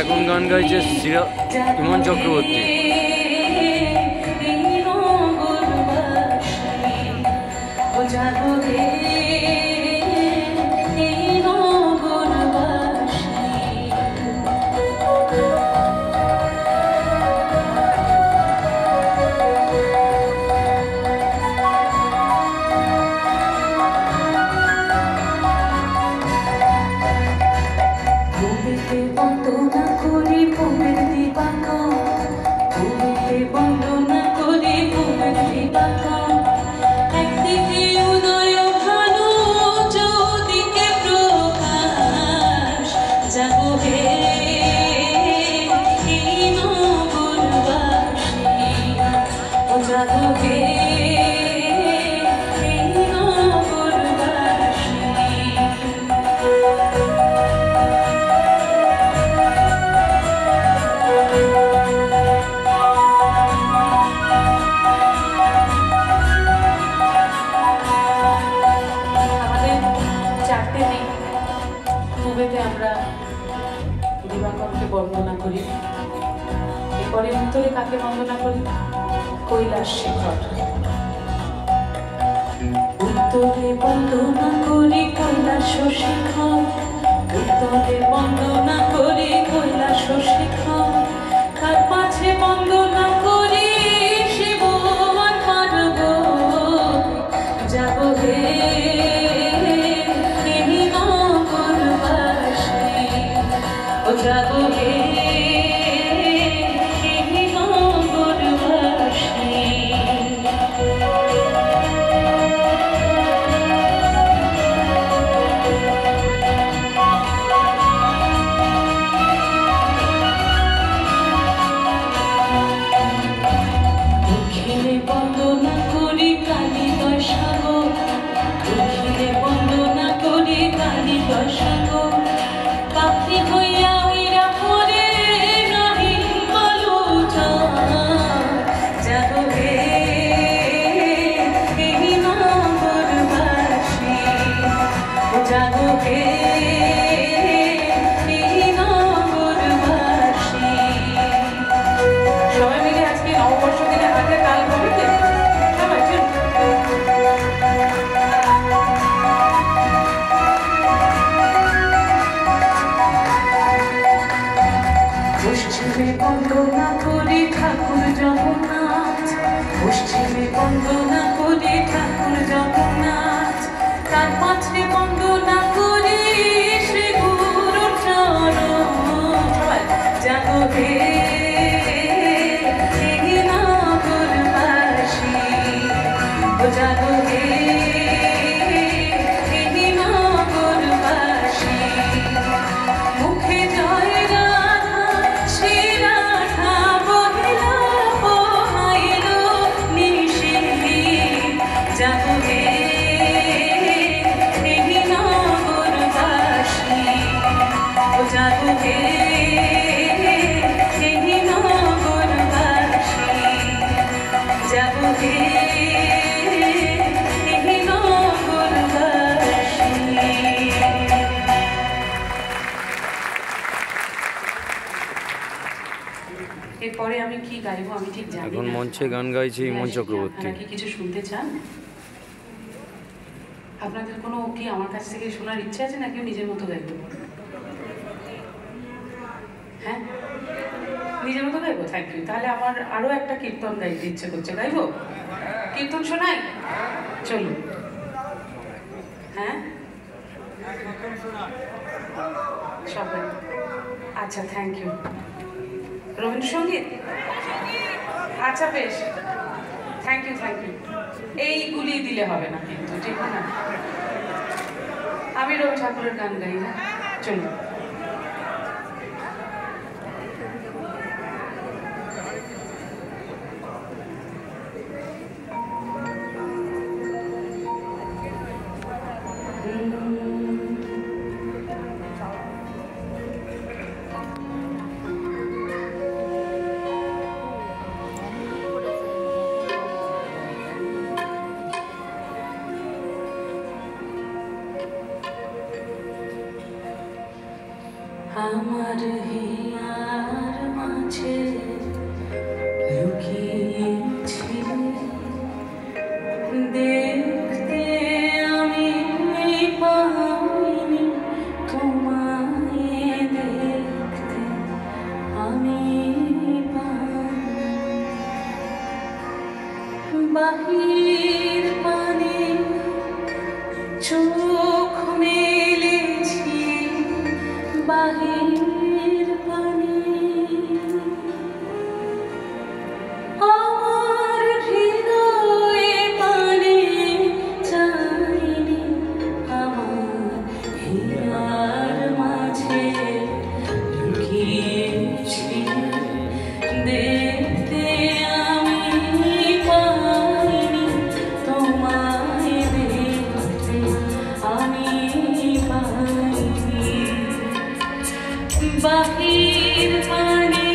এখন গান গাইছে ইমন চক্রবর্তী। বন্দনা করি, এরপরে উত্তরে কাকে বন্দনা করি? কৈলাস শিখর। উত্তরে বন্দনা করি কৈলাস শিখর, উত্তরে বন্দনা করি কৈলাস শিখর, তার পাছে বন্দনা করি শিব আর পার্বতী। যাব হে নগরবাসী, ও যাব হে বন্দনা করি ঠাকুর জগন্নাথ, পশ্চিমে বন্দনা করি ঠাকুর জগন্নাথ, তার পাশে বন্দনা করি শ্রী গুরুর চরণ। জাগো হে নগরবাসী, ও জাগো হে এরপরে আমি কি গাইবো আমি ঠিক জানি না। এখন মঞ্চে গান গাইছে ইমন চক্রবর্তী। আপনারা কি কিছু শুনতে চান? আপনাদের কোনো কি আমার কাছ থেকে শোনার ইচ্ছা আছে নাকি নিজের মতো গাইবো? হ্যাঁ, নিজের মতো গাইবো। Thank you. তাহলে আমার আরো একটা কীর্তন গাইতে ইচ্ছে করছে, গাইবো? কীর্তন শোনাই? চলুন। হ্যাঁ, সবাই আচ্ছা, থ্যাংক ইউ। রবীন্দ্রসঙ্গীত? আচ্ছা, বেশ, থ্যাংক ইউ, থ্যাংক ইউ। এইগুলি দিলে হবে না কিন্তু, ঠিক না? আমি রবি ঠাকুরের গান গাই। না, চলুন। আমার হিয়া বাহির পানে চোখ মেলেছি, বাহির পানে আমার হৃদয়ে পানে চাইনি, আমার হীরার মাঝে লুকিয়েছি, দেখতে আমি পাইনি, তোমায় দেখতে আমি পাইনি। বাহির পানে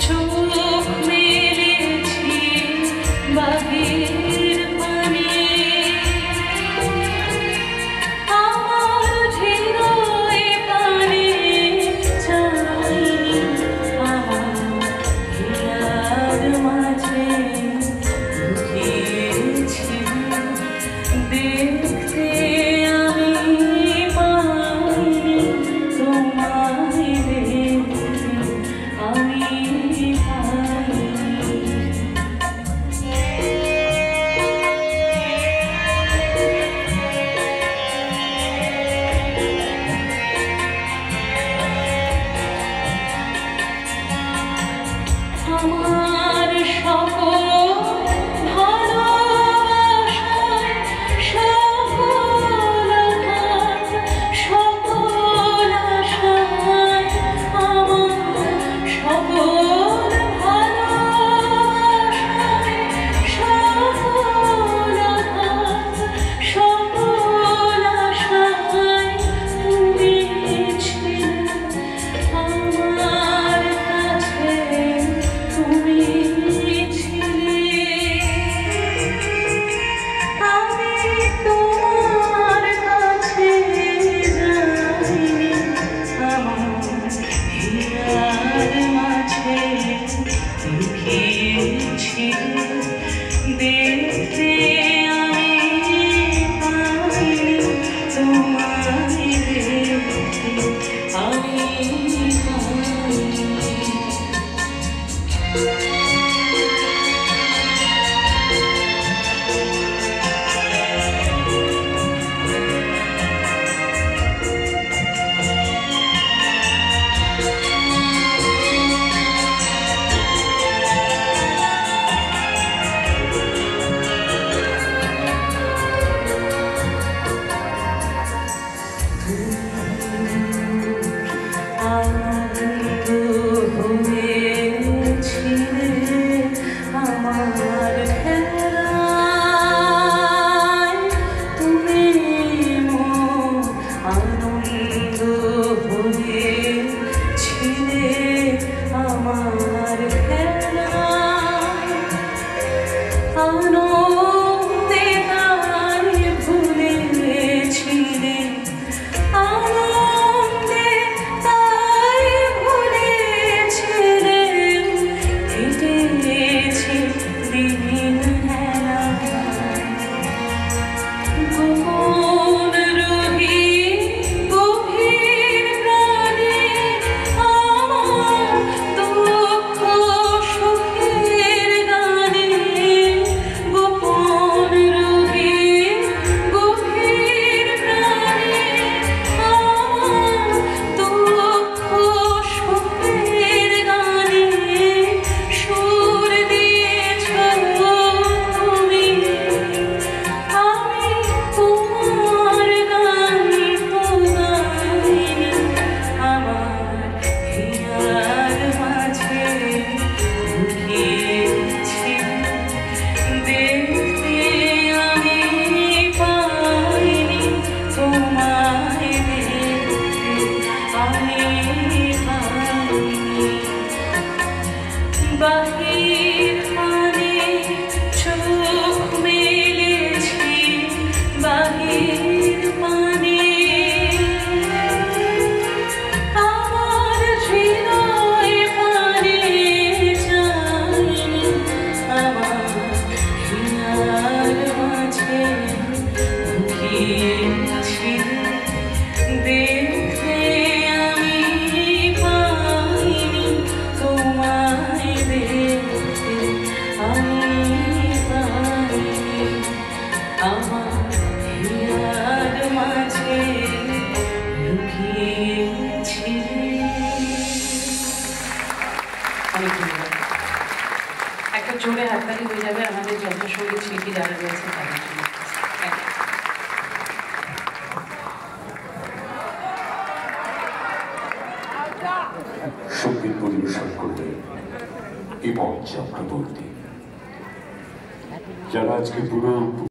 চোখ মেলেছি, বাহির পানে আমার হৃদয়ে পানে চাইনি, আমার হীরার মাঝে লুকিয়েছি, দেখতে আমি পাইনি, তোমায় দেখতে আমি পাইনি। আমার সকল ভালোবাসায় সকল হাত সকল আশায়, আমার সকল ভালোবাসায় সকল হাত সকল আশায় তুমি ছিলে আমার কাছে, তুমি ছিলে আমি তোমার কাছে যাইনি, আমার হীরার মাঝে লুকিয়েছি, দেখতে আমি পাইনি, তোমায় দেখতে আমি পাইনি। আনন্দ হয়েছিলে আমার খেলায়, তুমি মোর আনন্দ হয়েছিলে আমার খেলায়, আনন্দে তাই ভুলেছিলে, আনন্দে তাই ভুলেছিলে, কেটেছে দিন হেলায়, গোপন রহি গভীর প্রাণে আমার দুঃখ সুখের গানে, গোপন যারা রয়েছে তাদের জন্য। Thank you. সঙ্গীত পরিবেশন করবে ইমন চক্রবর্তী, যারা আজকে পুরো